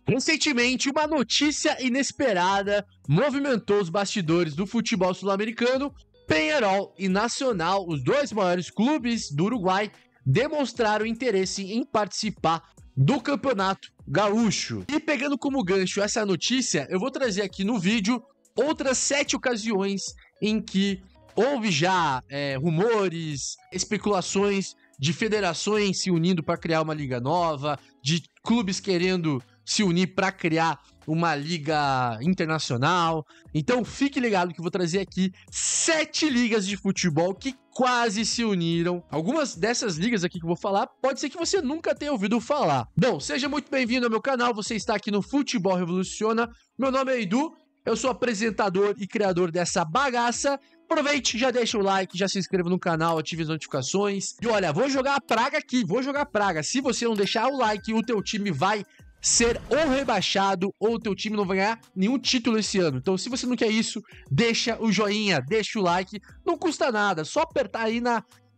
Recentemente, uma notícia inesperada movimentou os bastidores do futebol sul-americano. Peñarol e Nacional, os dois maiores clubes do Uruguai, demonstraram interesse em participar do Campeonato Gaúcho. E pegando como gancho essa notícia, eu vou trazer aqui no vídeo outras 7 ocasiões em que houve já rumores, especulações de federações se unindo para criar uma liga nova, de clubes querendo se unir para criar uma liga internacional. Então fique ligado que eu vou trazer aqui 7 ligas de futebol que quase se uniram. Algumas dessas ligas aqui que eu vou falar, pode ser que você nunca tenha ouvido falar. Bom, seja muito bem-vindo ao meu canal, você está aqui no Futebol Revoluciona. Meu nome é Edu, eu sou apresentador e criador dessa bagaça. Aproveite, já deixa o like, já se inscreva no canal, ative as notificações. E olha, vou jogar a praga aqui, vou jogar a praga. Se você não deixar o like, o teu time vai ser ou rebaixado, ou o teu time não vai ganhar nenhum título esse ano. Então, se você não quer isso, deixa o joinha, deixa o like. Não custa nada, só apertar aí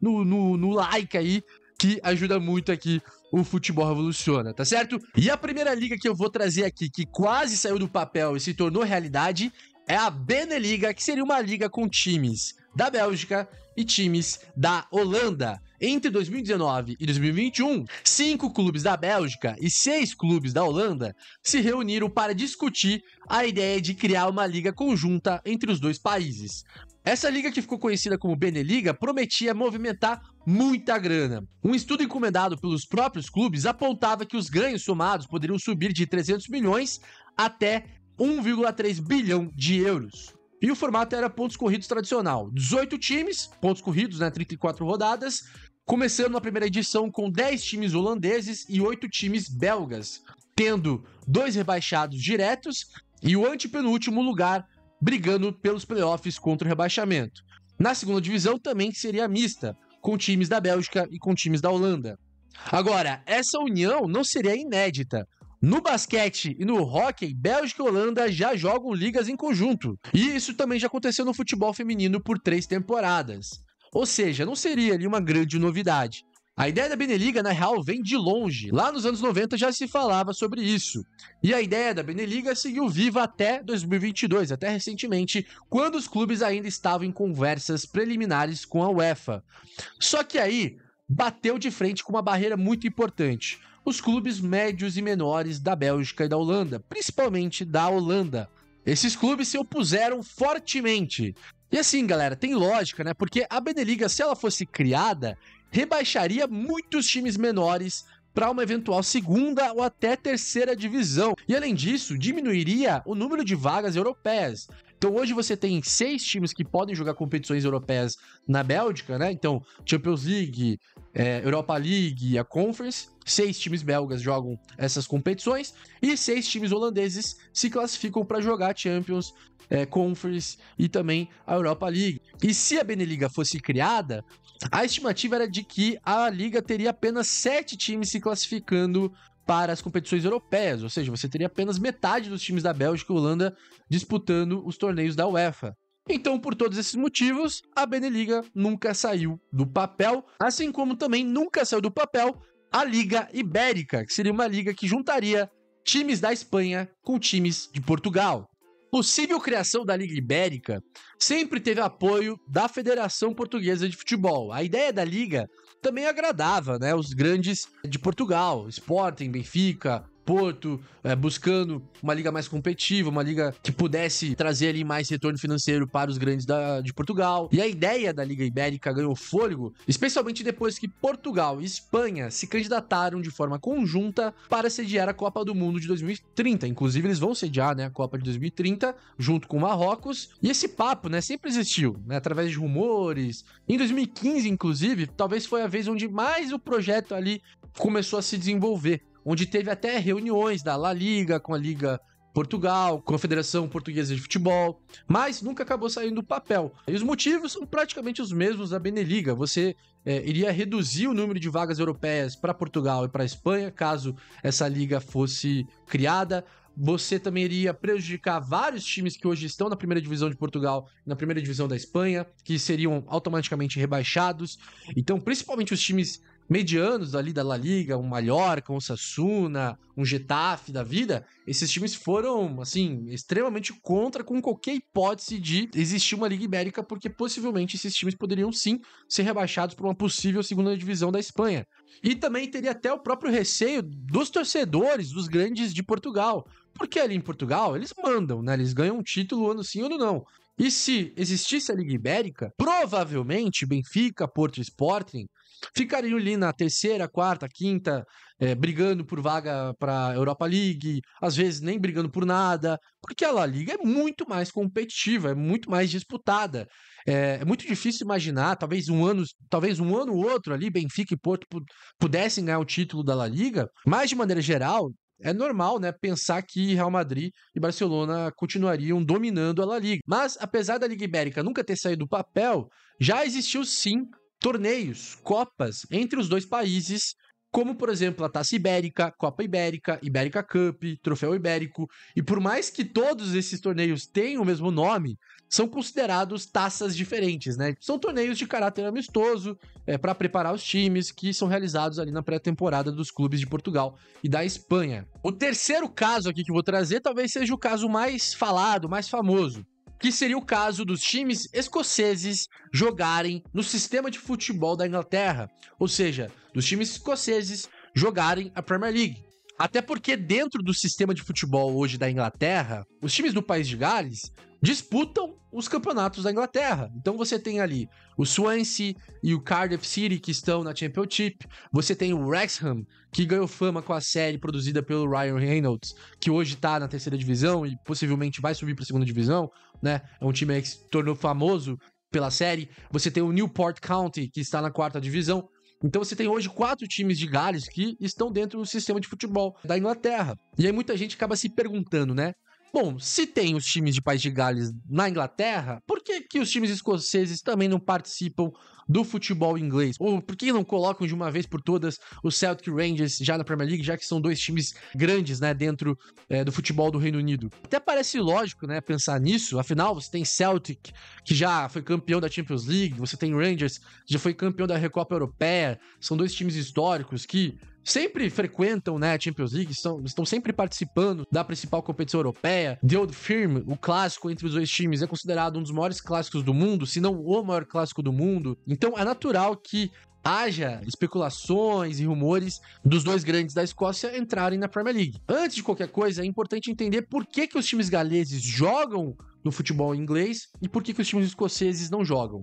no like aí, que ajuda muito aqui o Futebol Revoluciona, tá certo? E a primeira liga que eu vou trazer aqui, que quase saiu do papel e se tornou realidade, é a Beneliga, que seria uma liga com times da Bélgica e times da Holanda. Entre 2019 e 2021, 5 clubes da Bélgica e 6 clubes da Holanda se reuniram para discutir a ideia de criar uma liga conjunta entre os dois países. Essa liga, que ficou conhecida como Beneliga, prometia movimentar muita grana. Um estudo encomendado pelos próprios clubes apontava que os ganhos somados poderiam subir de 300 milhões até 1,3 bilhão de euros. E o formato era pontos corridos tradicional. 18 times, pontos corridos, 34 rodadas, começando na primeira edição com 10 times holandeses e 8 times belgas, tendo 2 rebaixados diretos e o antepenúltimo lugar brigando pelos playoffs contra o rebaixamento. Na segunda divisão também seria mista, com times da Bélgica e com times da Holanda. Agora, essa união não seria inédita. No basquete e no hóquei, Bélgica e Holanda já jogam ligas em conjunto. E isso também já aconteceu no futebol feminino por 3 temporadas. Ou seja, não seria ali uma grande novidade. A ideia da Beneliga, na real, vem de longe. Lá nos anos 90 já se falava sobre isso. E a ideia da Beneliga seguiu viva até 2022, até recentemente, quando os clubes ainda estavam em conversas preliminares com a UEFA. Só que aí bateu de frente com uma barreira muito importante: os clubes médios e menores da Bélgica e da Holanda, principalmente da Holanda. Esses clubes se opuseram fortemente. E assim, galera, tem lógica, né? Porque a Beneliga, se ela fosse criada, rebaixaria muitos times menores para uma eventual segunda ou até terceira divisão. E além disso, diminuiria o número de vagas europeias. Então hoje você tem 6 times que podem jogar competições europeias na Bélgica, né? Então, Champions League, Europa League e a Conference. 6 times belgas jogam essas competições e 6 times holandeses se classificam para jogar a Champions, Conference e também a Europa League. E se a Beneliga fosse criada, a estimativa era de que a liga teria apenas 7 times se classificando para as competições europeias, ou seja, você teria apenas metade dos times da Bélgica e Holanda disputando os torneios da UEFA. Então, por todos esses motivos, a Beneliga nunca saiu do papel, assim como também nunca saiu do papel a Liga Ibérica, que seria uma liga que juntaria times da Espanha com times de Portugal. Possível criação da Liga Ibérica sempre teve apoio da Federação Portuguesa de Futebol. A ideia da liga também agradava, né, os grandes de Portugal, Sporting, Benfica, Porto, buscando uma liga mais competitiva, uma liga que pudesse trazer ali mais retorno financeiro para os grandes de Portugal. E a ideia da Liga Ibérica ganhou fôlego, especialmente depois que Portugal e Espanha se candidataram de forma conjunta para sediar a Copa do Mundo de 2030. Inclusive, eles vão sediar, né, a Copa de 2030 junto com o Marrocos. E esse papo, né, sempre existiu, né, através de rumores. Em 2015, inclusive, talvez foi a vez onde mais o projeto ali começou a se desenvolver, onde teve até reuniões da La Liga com a Liga Portugal, com a Federação Portuguesa de Futebol, mas nunca acabou saindo do papel. E os motivos são praticamente os mesmos da Beneliga. Você iria reduzir o número de vagas europeias para Portugal e para a Espanha, caso essa liga fosse criada. Você também iria prejudicar vários times que hoje estão na primeira divisão de Portugal e na primeira divisão da Espanha, que seriam automaticamente rebaixados. Então, principalmente os times medianos ali da La Liga, um Mallorca, um Osasuna, um Getafe da vida, esses times foram, assim, extremamente contra com qualquer hipótese de existir uma Liga Ibérica, porque possivelmente esses times poderiam sim ser rebaixados para uma possível segunda divisão da Espanha. E também teria até o próprio receio dos torcedores, dos grandes de Portugal, porque ali em Portugal eles mandam, né? Eles ganham um título ano sim, ano não. E se existisse a Liga Ibérica, provavelmente Benfica, Porto e Sporting ficariam ali na terceira, quarta, quinta, brigando por vaga para Europa League, às vezes nem brigando por nada, porque a La Liga é muito mais competitiva, é muito mais disputada. É muito difícil imaginar, talvez um ano ou outro ali, Benfica e Porto pudessem ganhar o título da La Liga, mas de maneira geral, é normal, né, pensar que Real Madrid e Barcelona continuariam dominando a La Liga. Mas, apesar da Liga Ibérica nunca ter saído do papel, já existiu sim torneios, copas entre os dois países, como, por exemplo, a Taça Ibérica, Copa Ibérica, Ibérica Cup, Troféu Ibérico. E por mais que todos esses torneios tenham o mesmo nome, são considerados taças diferentes, né? São torneios de caráter amistoso, para preparar os times, que são realizados ali na pré-temporada dos clubes de Portugal e da Espanha. O terceiro caso aqui que eu vou trazer talvez seja o caso mais falado, mais famoso, que seria o caso dos times escoceses jogarem no sistema de futebol da Inglaterra, ou seja, dos times escoceses jogarem a Premier League. Até porque dentro do sistema de futebol hoje da Inglaterra, os times do País de Gales disputam os campeonatos da Inglaterra. Então você tem ali o Swansea e o Cardiff City, que estão na Championship. Você tem o Wrexham, que ganhou fama com a série produzida pelo Ryan Reynolds, que hoje tá na terceira divisão e possivelmente vai subir para a segunda divisão, né? É um time que se tornou famoso pela série. Você tem o Newport County, que está na quarta divisão. Então você tem hoje 4 times de Gales que estão dentro do sistema de futebol da Inglaterra. E aí muita gente acaba se perguntando, né? Bom, se tem os times de País de Gales na Inglaterra, por que os times escoceses também não participam do futebol inglês? Ou por que não colocam de uma vez por todas o Celtic Rangers já na Premier League, já que são 2 times grandes, né, dentro do futebol do Reino Unido? Até parece lógico, né, pensar nisso. Afinal, você tem Celtic, que já foi campeão da Champions League, você tem Rangers, que já foi campeão da Recopa Europeia. São 2 times históricos que sempre frequentam, né, a Champions League, estão sempre participando da principal competição europeia. The Old Firm, o clássico entre os 2 times, é considerado um dos maiores clássicos do mundo, se não o maior clássico do mundo. Então é natural que haja especulações e rumores dos 2 grandes da Escócia entrarem na Premier League. Antes de qualquer coisa, é importante entender por que os times galeses jogam no futebol inglês e por que os times escoceses não jogam.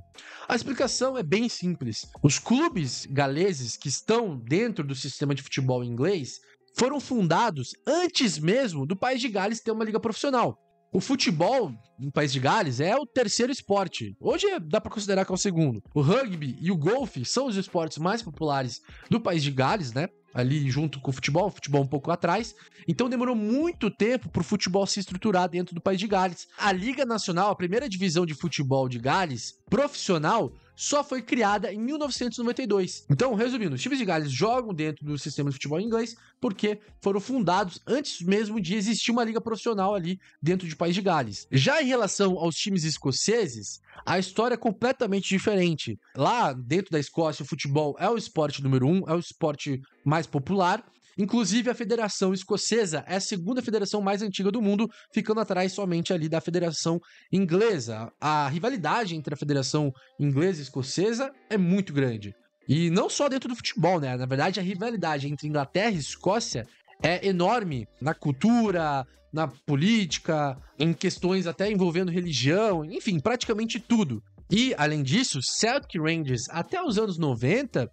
A explicação é bem simples. Os clubes galeses que estão dentro do sistema de futebol inglês foram fundados antes mesmo do País de Gales ter uma liga profissional. O futebol no País de Gales é o terceiro esporte. Hoje dá para considerar que é o segundo. O rugby e o golfe são os esportes mais populares do País de Gales, né? Ali junto com o futebol um pouco atrás. Então demorou muito tempo para o futebol se estruturar dentro do País de Gales. A Liga Nacional, a primeira divisão de futebol de Gales, profissional, só foi criada em 1992. Então, resumindo, os times de Gales jogam dentro do sistema de futebol inglês porque foram fundados antes mesmo de existir uma liga profissional ali dentro do País de Gales. Já em relação aos times escoceses, a história é completamente diferente. Lá dentro da Escócia, o futebol é o esporte número 1, é o esporte mais popular. Inclusive, a Federação Escocesa é a segunda federação mais antiga do mundo, ficando atrás somente ali da Federação Inglesa. A rivalidade entre a Federação Inglesa e Escocesa é muito grande. E não só dentro do futebol, né? Na verdade, a rivalidade entre Inglaterra e Escócia é enorme na cultura, na política, em questões até envolvendo religião, enfim, praticamente tudo. E, além disso, Celtic Rangers, até os anos 90...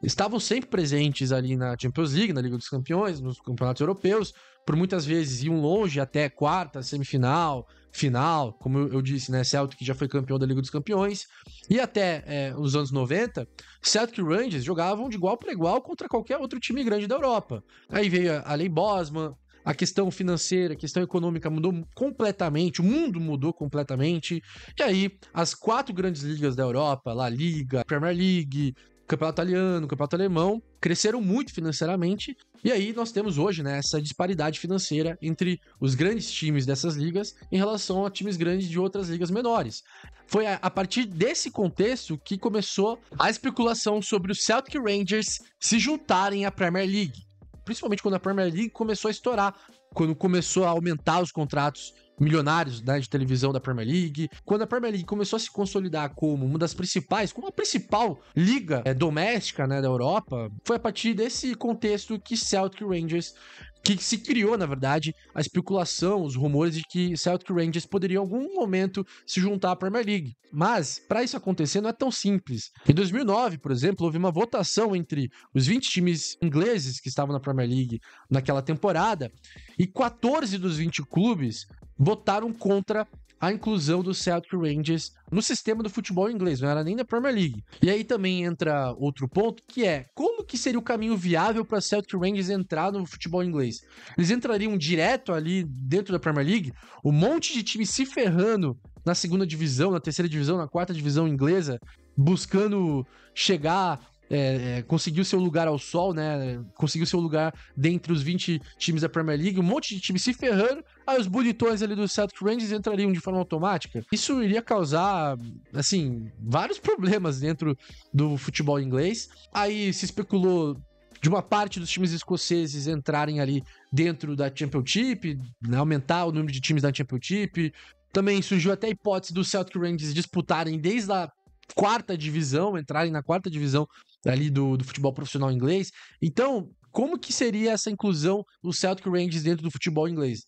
estavam sempre presentes ali na Champions League, na Liga dos Campeões, nos campeonatos europeus, por muitas vezes iam longe até quarta, semifinal, final, como eu disse, né, Celtic já foi campeão da Liga dos Campeões, e até os anos 90, Celtic Rangers jogavam de igual para igual contra qualquer outro time grande da Europa. Aí veio a Lei Bosman, a questão financeira, a questão econômica mudou completamente, o mundo mudou completamente, e aí as 4 grandes ligas da Europa, La Liga, Premier League, Campeonato Italiano, Campeonato Alemão, cresceram muito financeiramente, e aí nós temos hoje, né, essa disparidade financeira entre os grandes times dessas ligas em relação a times grandes de outras ligas menores. Foi a partir desse contexto que começou a especulação sobre os Celtic Rangers se juntarem à Premier League, principalmente quando a Premier League começou a estourar, quando começou a aumentar os contratos milionários, né, de televisão da Premier League, quando a Premier League começou a se consolidar como uma das principais, como a principal liga doméstica, né, da Europa, foi a partir desse contexto que Celtic Rangers, que se criou, na verdade, a especulação, os rumores de que Celtic Rangers poderia em algum momento se juntar à Premier League. Mas, para isso acontecer, não é tão simples. Em 2009, por exemplo, houve uma votação entre os 20 times ingleses que estavam na Premier League naquela temporada, e 14 dos 20 clubes votaram contra a inclusão do Celtic Rangers no sistema do futebol inglês, não era nem da Premier League. E aí também entra outro ponto, que é como que seria o caminho viável para Celtic Rangers entrar no futebol inglês? Eles entrariam direto ali dentro da Premier League, um monte de time se ferrando na segunda divisão, na terceira divisão, na quarta divisão inglesa, buscando chegar, conseguir o seu lugar ao sol, né? Conseguir o seu lugar dentre os 20 times da Premier League, um monte de time se ferrando, aí os bonitões ali do Celtic Rangers entrariam de forma automática. Isso iria causar, assim, vários problemas dentro do futebol inglês. Aí se especulou de uma parte dos times escoceses entrarem ali dentro da Championship, né? Aumentar o número de times da Championship. Também surgiu até a hipótese dos Celtic Rangers disputarem desde a quarta divisão, entrarem na quarta divisão ali do futebol profissional inglês. Então, como que seria essa inclusão dos Celtic Rangers dentro do futebol inglês?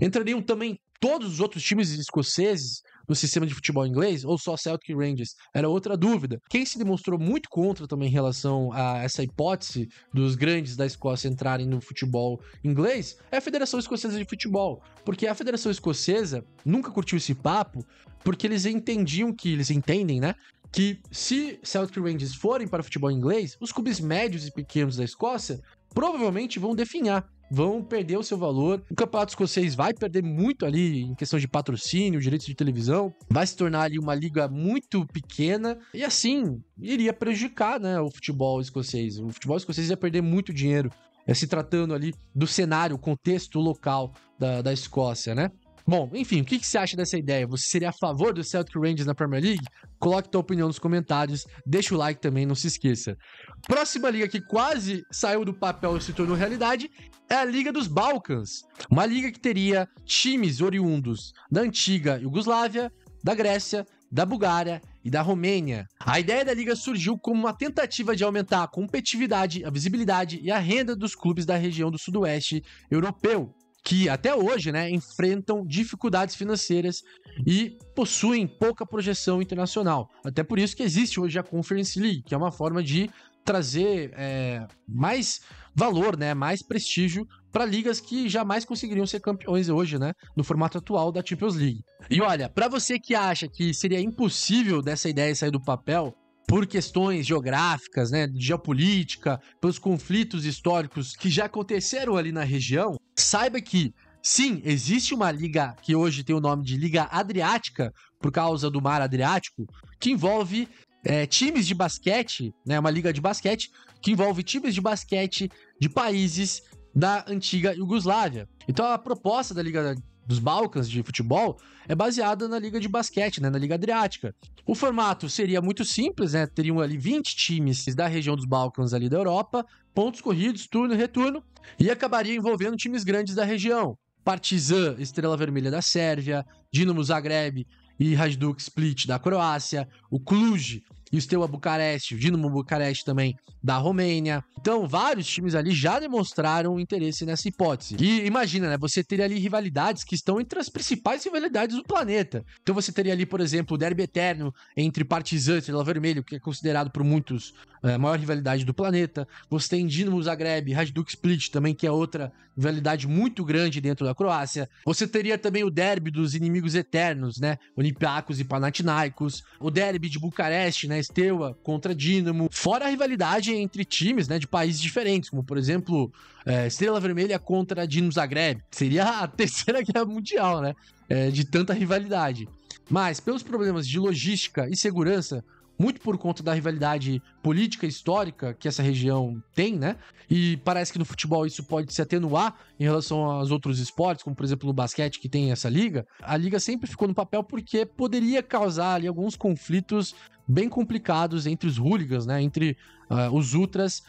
Entrariam também todos os outros times escoceses no sistema de futebol inglês, ou só Celtic Rangers? Era outra dúvida. Quem se demonstrou muito contra também em relação a essa hipótese dos grandes da Escócia entrarem no futebol inglês é a Federação Escocesa de Futebol, porque a Federação Escocesa nunca curtiu esse papo, porque eles entendem, né, que se Celtic Rangers forem para o futebol inglês, os clubes médios e pequenos da Escócia provavelmente vão definhar, vão perder o seu valor. O campeonato escocês vai perder muito ali em questão de patrocínio, direitos de televisão, vai se tornar ali uma liga muito pequena e assim iria prejudicar, né, o futebol escocês. O futebol escocês ia perder muito dinheiro, se tratando ali do cenário, o contexto local da Escócia, né? Bom, enfim, o que você acha dessa ideia? Você seria a favor do Celtic Rangers na Premier League? Coloque tua opinião nos comentários, deixa o like também, não se esqueça. Próxima liga que quase saiu do papel e se tornou realidade é a Liga dos Balcãs. Uma liga que teria times oriundos da antiga Iugoslávia, da Grécia, da Bulgária e da Romênia. A ideia da liga surgiu como uma tentativa de aumentar a competitividade, a visibilidade e a renda dos clubes da região do sudoeste europeu, que até hoje, né, enfrentam dificuldades financeiras e possuem pouca projeção internacional. Até por isso que existe hoje a Conference League, que é uma forma de trazer mais valor, né, mais prestígio para ligas que jamais conseguiriam ser campeões hoje, né, no formato atual da Champions League. E olha, para você que acha que seria impossível dessa ideia sair do papel, por questões geográficas, né, de geopolítica, pelos conflitos históricos que já aconteceram ali na região, saiba que, sim, existe uma liga que hoje tem o nome de Liga Adriática, por causa do Mar Adriático, que envolve times de basquete, né, uma liga de basquete, que envolve times de basquete de países da antiga Iugoslávia. Então a proposta da Liga dos Balcãs de futebol é baseada na Liga de Basquete, né, na Liga Adriática. O formato seria muito simples, né, teriam ali 20 times da região dos Balcãs ali da Europa, pontos corridos, turno e retorno, e acabaria envolvendo times grandes da região. Partizan, Estrela Vermelha da Sérvia, Dinamo Zagreb e Hajduk Split da Croácia, o Cluj e o Steaua Bucareste, o Dinamo Bucareste também da Romênia. Então, vários times ali já demonstraram interesse nessa hipótese. E imagina, né, você teria ali rivalidades que estão entre as principais rivalidades do planeta. Então você teria ali, por exemplo, o derby eterno entre Partizan e Estrela Vermelha, que é considerado por muitos a maior rivalidade do planeta. Você tem Dinamo Zagreb, Hajduk Split também, que é outra rivalidade muito grande dentro da Croácia. Você teria também o derby dos inimigos eternos, né, Olympiacos e Panathinaikos. O derby de Bucareste, né, Steaua contra Dinamo. Fora a rivalidade entre times, né, de países diferentes, como por exemplo, Estrela Vermelha contra Dinamo Zagreb. Seria a terceira guerra mundial, né, de tanta rivalidade. Mas, pelos problemas de logística e segurança, muito por conta da rivalidade política e histórica que essa região tem, né? E parece que no futebol isso pode se atenuar em relação aos outros esportes, como por exemplo no basquete que tem essa liga. A liga sempre ficou no papel porque poderia causar ali alguns conflitos bem complicados entre os hooligans, né? Entre os ultras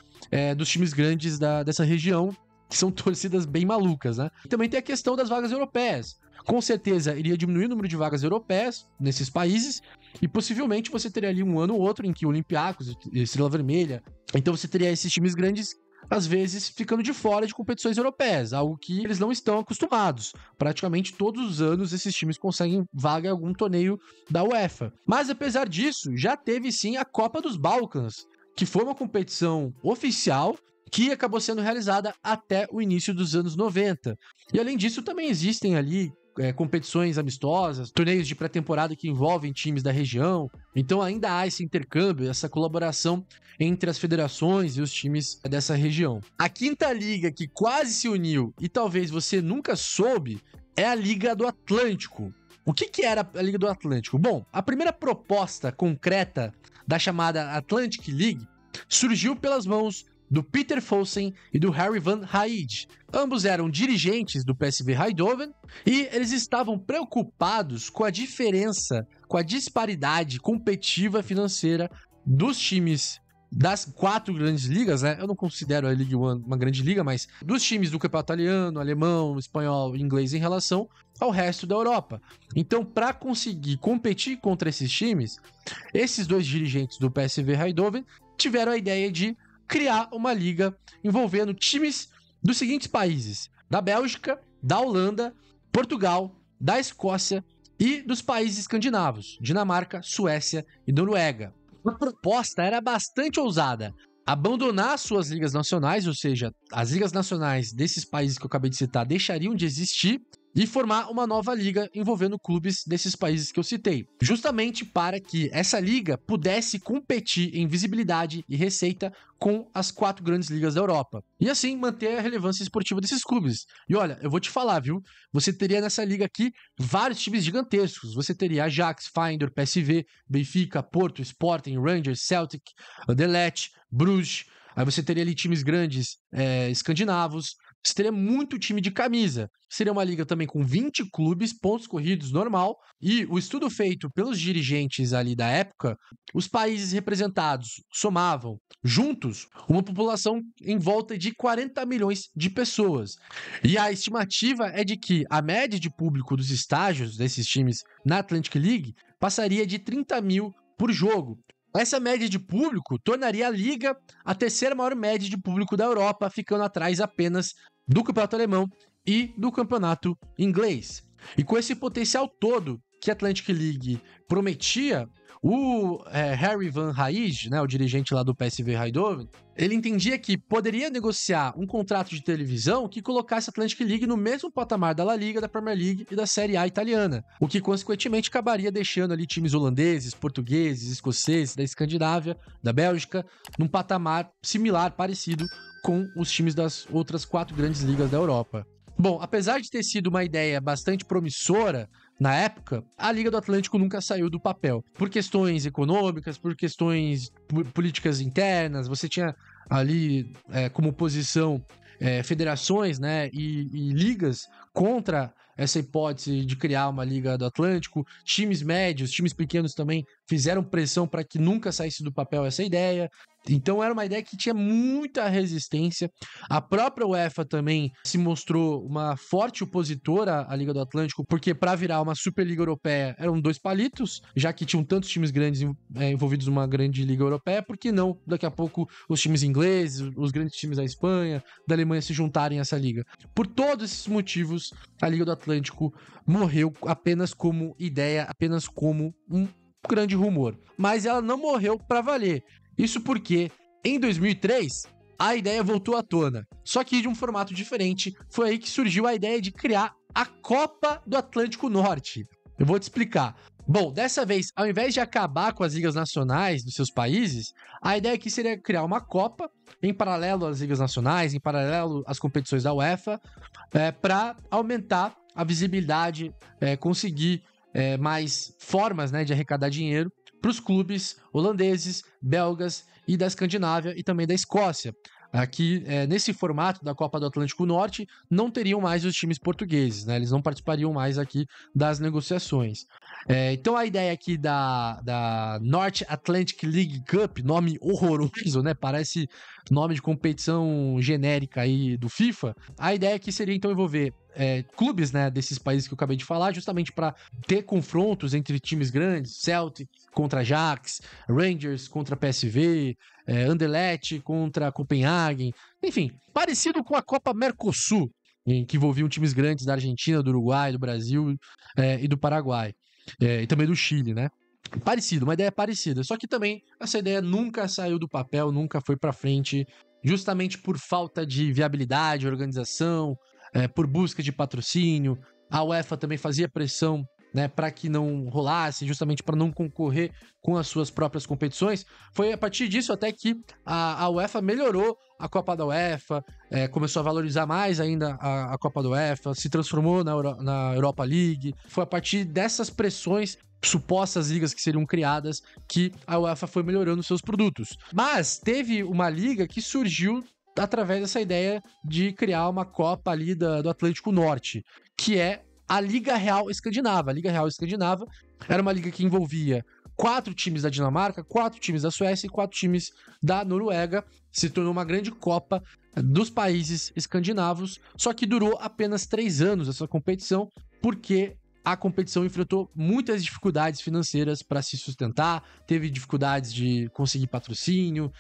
dos times grandes dessa região, que são torcidas bem malucas, né? E também tem a questão das vagas europeias. Com certeza iria diminuir o número de vagas europeias nesses países e possivelmente você teria ali um ano ou outro em que Olympiacos, Estrela Vermelha, então você teria esses times grandes às vezes ficando de fora de competições europeias, algo que eles não estão acostumados. Praticamente todos os anos esses times conseguem vaga em algum torneio da UEFA. Mas apesar disso, já teve sim a Copa dos Balcãs, que foi uma competição oficial que acabou sendo realizada até o início dos anos 90. E além disso, também existem ali competições amistosas, torneios de pré-temporada que envolvem times da região. Então ainda há esse intercâmbio, essa colaboração entre as federações e os times dessa região. A quinta liga que quase se uniu e talvez você nunca soube é a Liga do Atlântico. O que era a Liga do Atlântico? Bom, a primeira proposta concreta da chamada Atlantic League surgiu pelas mãos do Peter Fossen e do Harry Van Haid. Ambos eram dirigentes do PSV Eindhoven e eles estavam preocupados com a diferença, com a disparidade competitiva financeira dos times das 4 grandes ligas, né? Eu não considero a Ligue 1 uma grande liga, mas dos times do campeonato italiano, alemão, espanhol e inglês em relação ao resto da Europa. Então, para conseguir competir contra esses times, esses 2 dirigentes do PSV Eindhoven tiveram a ideia de criar uma liga envolvendo times dos seguintes países: da Bélgica, da Holanda, Portugal, da Escócia e dos países escandinavos, Dinamarca, Suécia e Noruega. A proposta era bastante ousada: abandonar suas ligas nacionais, ou seja, as ligas nacionais desses países que eu acabei de citar deixariam de existir, e formar uma nova liga envolvendo clubes desses países que eu citei, justamente para que essa liga pudesse competir em visibilidade e receita com as 4 grandes ligas da Europa, e assim manter a relevância esportiva desses clubes. E olha, eu vou te falar, viu? Você teria nessa liga aqui vários times gigantescos. Você teria Ajax, Feyenoord, PSV, Benfica, Porto, Sporting, Rangers, Celtic, Anderlecht, Bruges. Aí você teria ali times grandes escandinavos. Você teria muito time de camisa. Seria uma liga também com 20 clubes, pontos corridos normal. E o estudo feito pelos dirigentes ali da época, os países representados somavam juntos uma população em volta de 40 milhões de pessoas. E a estimativa é de que a média de público dos estádios desses times na Atlantic League passaria de 30 mil por jogo. Essa média de público tornaria a liga a terceira maior média de público da Europa, ficando atrás apenas do campeonato alemão e do campeonato inglês. E com esse potencial todo que a Atlantic League prometia, o Harry Van Haid, né, o dirigente lá do PSV Eindhoven, ele entendia que poderia negociar um contrato de televisão que colocasse a Atlantic League no mesmo patamar da La Liga, da Premier League e da Série A italiana, o que consequentemente acabaria deixando ali times holandeses, portugueses, escoceses, da Escandinávia, da Bélgica, num patamar similar, parecido com os times das outras 4 grandes ligas da Europa. Bom, apesar de ter sido uma ideia bastante promissora na época, a Liga do Atlântico nunca saiu do papel. Por questões econômicas, por questões políticas internas, você tinha ali como posição federações, né, e ligas contra essa hipótese de criar uma Liga do Atlântico. Times médios, times pequenos também fizeram pressão para que nunca saísse do papel essa ideia. Então era uma ideia que tinha muita resistência. A própria UEFA também se mostrou uma forte opositora à Liga do Atlântico, porque para virar uma Superliga Europeia eram 2 palitos, já que tinham tantos times grandes envolvidos numa grande Liga Europeia. Por que não, daqui a pouco, os times ingleses, os grandes times da Espanha, da Alemanha se juntarem a essa liga? Por todos esses motivos, a Liga do Atlântico morreu apenas como ideia, apenas como um grande rumor. Mas ela não morreu para valer. Isso porque, em 2003, a ideia voltou à tona. Só que de um formato diferente. Foi aí que surgiu a ideia de criar a Copa do Atlântico Norte. Eu vou te explicar. Bom, dessa vez, ao invés de acabar com as ligas nacionais dos seus países, a ideia aqui seria criar uma Copa em paralelo às ligas nacionais, em paralelo às competições da UEFA, para aumentar a visibilidade, conseguir mais formas, né, de arrecadar dinheiro para os clubes holandeses, belgas e da Escandinávia e também da Escócia. Aqui, nesse formato da Copa do Atlântico Norte, não teriam mais os times portugueses, né? Eles não participariam mais aqui das negociações. Então a ideia aqui da North Atlantic League Cup, nome horroroso, né? Parece nome de competição genérica aí do FIFA. A ideia aqui seria então envolver clubes, né, desses países que eu acabei de falar, justamente para ter confrontos entre times grandes, Celtic contra Ajax, Rangers contra PSV, Anderlecht contra Copenhagen, enfim, parecido com a Copa Mercosul, que envolviam times grandes da Argentina, do Uruguai, do Brasil e do Paraguai, e também do Chile, né? Parecido, uma ideia parecida, só que também essa ideia nunca saiu do papel, nunca foi para frente, justamente por falta de viabilidade, organização, por busca de patrocínio. A UEFA também fazia pressão, né, para que não rolasse, justamente para não concorrer com as suas próprias competições. Foi a partir disso até que a UEFA melhorou a Copa da UEFA, começou a valorizar mais ainda a Copa da UEFA, se transformou na Europa League. Foi a partir dessas pressões, supostas ligas que seriam criadas, que a UEFA foi melhorando seus produtos. Mas teve uma liga que surgiu através dessa ideia de criar uma Copa ali do Atlântico Norte, que é a Liga Real Escandinava. A Liga Real Escandinava era uma liga que envolvia 4 times da Dinamarca, 4 times da Suécia e 4 times da Noruega. Se tornou uma grande Copa dos países escandinavos, só que durou apenas 3 anos essa competição, porque a competição enfrentou muitas dificuldades financeiras para se sustentar, teve dificuldades de conseguir patrocínio,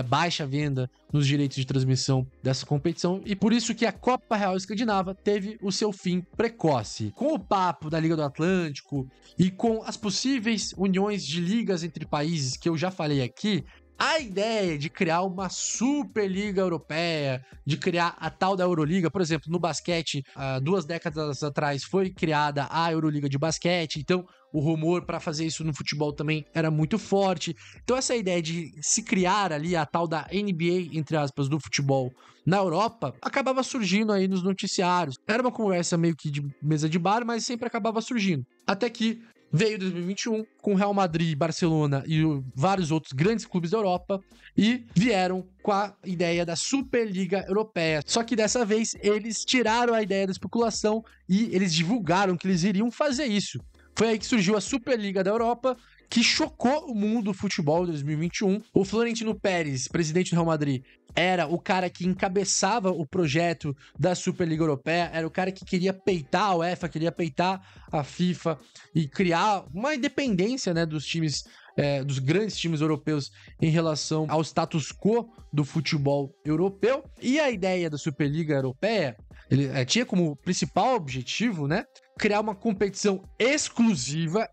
baixa venda nos direitos de transmissão dessa competição, e por isso que a Copa Real Escandinava teve o seu fim precoce. Com o papo da Liga do Atlântico e com as possíveis uniões de ligas entre países que eu já falei aqui, a ideia de criar uma Superliga Europeia, de criar a tal da Euroliga, por exemplo, no basquete, 2 décadas atrás foi criada a Euroliga de basquete, então o rumor para fazer isso no futebol também era muito forte. Então essa ideia de se criar ali a tal da NBA, entre aspas, do futebol na Europa, acabava surgindo aí nos noticiários. Era uma conversa meio que de mesa de bar, mas sempre acabava surgindo. Até que veio 2021 com Real Madrid, Barcelona e vários outros grandes clubes da Europa e vieram com a ideia da Superliga Europeia. Só que dessa vez eles tiraram a ideia da especulação e eles divulgaram que eles iriam fazer isso. Foi aí que surgiu a Superliga da Europa, que chocou o mundo do futebol em 2021. O Florentino Pérez, presidente do Real Madrid, era o cara que encabeçava o projeto da Superliga Europeia, era o cara que queria peitar a UEFA, queria peitar a FIFA e criar uma independência, né, dos times, dos grandes times europeus em relação ao status quo do futebol europeu. E a ideia da Superliga Europeia, ele tinha como principal objetivo, né, criar uma competição exclusiva,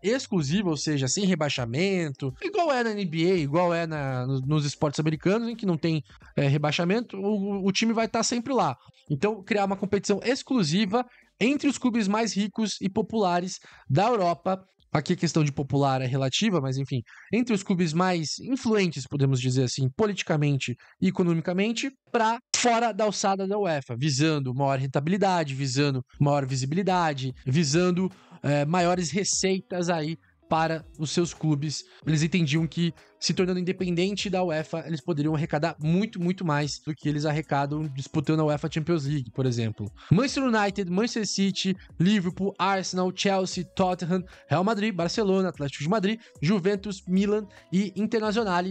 ou seja, sem rebaixamento, igual é na NBA, igual é nos esportes americanos, em que não tem rebaixamento, o time vai estar sempre lá. Então, criar uma competição exclusiva entre os clubes mais ricos e populares da Europa. Aqui a questão de popular é relativa, mas enfim, entre os clubes mais influentes, podemos dizer assim, politicamente e economicamente, para fora da alçada da UEFA, visando maior rentabilidade, visando maior visibilidade, visando maiores receitas aí para os seus clubes. Eles entendiam que, se tornando independente da UEFA, eles poderiam arrecadar muito, muito mais do que eles arrecadam disputando a UEFA Champions League, por exemplo. Manchester United, Manchester City, Liverpool, Arsenal, Chelsea, Tottenham, Real Madrid, Barcelona, Atlético de Madrid, Juventus, Milan e Internacional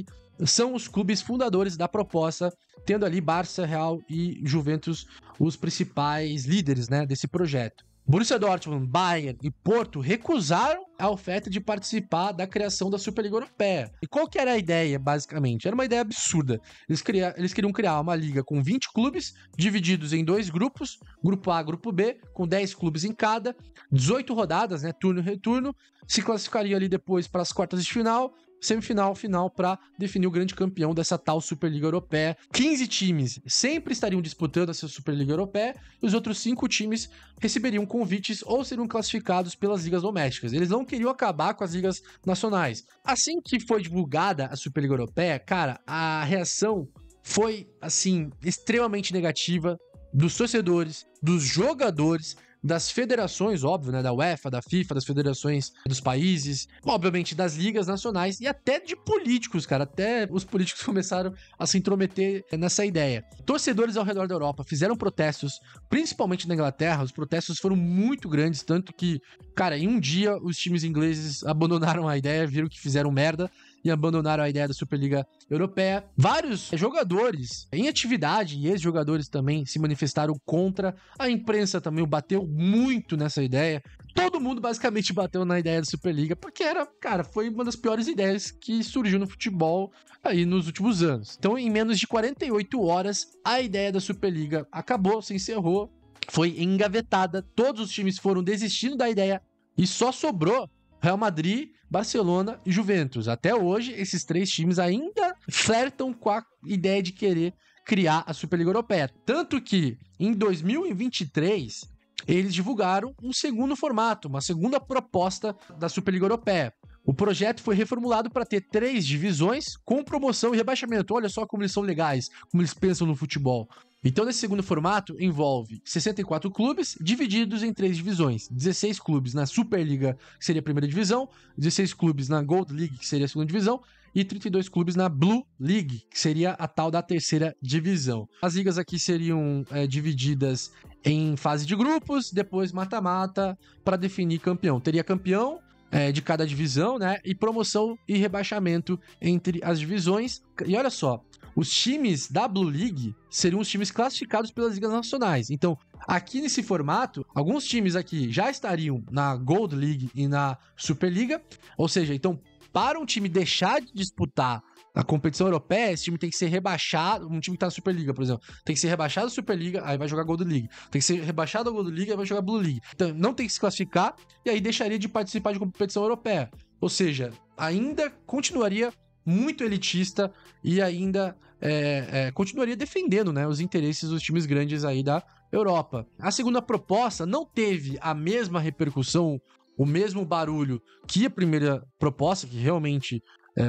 são os clubes fundadores da proposta, tendo ali Barça, Real e Juventus os principais líderes, né, desse projeto. Borussia Dortmund, Bayern e Porto recusaram a oferta de participar da criação da Superliga Europeia. E qual que era a ideia, basicamente? Era uma ideia absurda. Eles queriam criar uma liga com 20 clubes, divididos em 2 grupos, grupo A, grupo B, com 10 clubes em cada, 18 rodadas, né, turno e retorno, se classificaria ali depois para as quartas de final, semifinal, final, para definir o grande campeão dessa tal Superliga Europeia. 15 times sempre estariam disputando essa Superliga Europeia e os outros 5 times receberiam convites ou seriam classificados pelas ligas domésticas. Eles não queriam acabar com as ligas nacionais. Assim que foi divulgada a Superliga Europeia, cara, a reação foi, assim, extremamente negativa dos torcedores, dos jogadores, das federações, óbvio, né? Da UEFA, da FIFA, das federações dos países, obviamente das ligas nacionais e até de políticos, cara. Até os políticos começaram a se intrometer nessa ideia. Torcedores ao redor da Europa fizeram protestos, principalmente na Inglaterra. Os protestos foram muito grandes, tanto que, cara, em um dia os times ingleses abandonaram a ideia, viram que fizeram merda e abandonaram a ideia da Superliga Europeia. Vários jogadores em atividade e ex-jogadores também se manifestaram contra. A imprensa também bateu muito nessa ideia. Todo mundo basicamente bateu na ideia da Superliga, porque foi uma das piores ideias que surgiu no futebol aí nos últimos anos. Então, em menos de 48 horas, a ideia da Superliga acabou, se encerrou, foi engavetada. Todos os times foram desistindo da ideia e só sobrou Real Madrid, Barcelona e Juventus. Até hoje, esses 3 times ainda flertam com a ideia de querer criar a Superliga Europeia. Tanto que, em 2023, eles divulgaram um segundo formato, uma segunda proposta da Superliga Europeia. O projeto foi reformulado para ter 3 divisões com promoção e rebaixamento. Olha só como eles são legais, como eles pensam no futebol. Então, nesse segundo formato, envolve 64 clubes divididos em 3 divisões. 16 clubes na Superliga, que seria a primeira divisão, 16 clubes na Gold League, que seria a segunda divisão, e 32 clubes na Blue League, que seria a tal da terceira divisão. As ligas aqui seriam divididas em fase de grupos, depois mata-mata, para definir campeão. Teria campeão de cada divisão, né? E promoção e rebaixamento entre as divisões. E olha só, os times da Blue League seriam os times classificados pelas ligas nacionais. Então, aqui nesse formato, alguns times aqui já estariam na Gold League e na Superliga. Ou seja, então, para um time deixar de disputar a competição europeia, esse time tem que ser rebaixado. Um time que tá na Superliga, por exemplo, tem que ser rebaixado da Superliga, aí vai jogar Gold League. Tem que ser rebaixado da Gold League, aí vai jogar Blue League. Então, não tem que se classificar e aí deixaria de participar de competição europeia. Ou seja, ainda continuaria muito elitista e ainda continuaria defendendo, né, os interesses dos times grandes aí da Europa. A segunda proposta não teve a mesma repercussão, o mesmo barulho que a primeira proposta, que realmente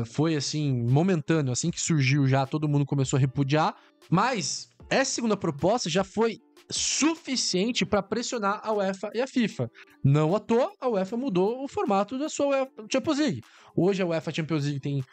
foi assim, momentâneo, assim que surgiu já, todo mundo começou a repudiar, mas essa segunda proposta já foi suficiente para pressionar a UEFA e a FIFA. Não à toa, a UEFA mudou o formato da sua UEFA Champions League. Hoje a UEFA Champions League tem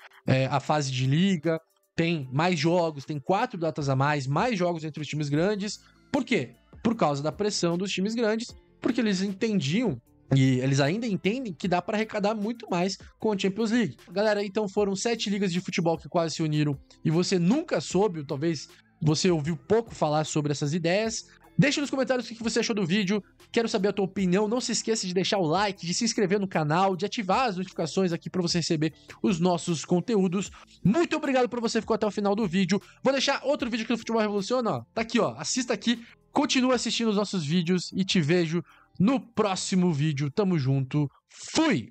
a fase de liga, tem mais jogos, tem 4 datas a mais jogos entre os times grandes. Por quê? Por causa da pressão dos times grandes, porque eles entendiam e eles ainda entendem que dá para arrecadar muito mais com a Champions League. Galera, então foram 7 ligas de futebol que quase se uniram e você nunca soube, ou talvez você ouviu pouco falar sobre essas ideias. Deixa nos comentários o que você achou do vídeo, quero saber a tua opinião. Não se esqueça de deixar o like, de se inscrever no canal, de ativar as notificações aqui para você receber os nossos conteúdos. Muito obrigado por você ficar até o final do vídeo. Vou deixar outro vídeo aqui no Futebol Revoluciona, ó. Tá aqui, ó. Assista aqui, continua assistindo os nossos vídeos e te vejo no próximo vídeo. Tamo junto, fui!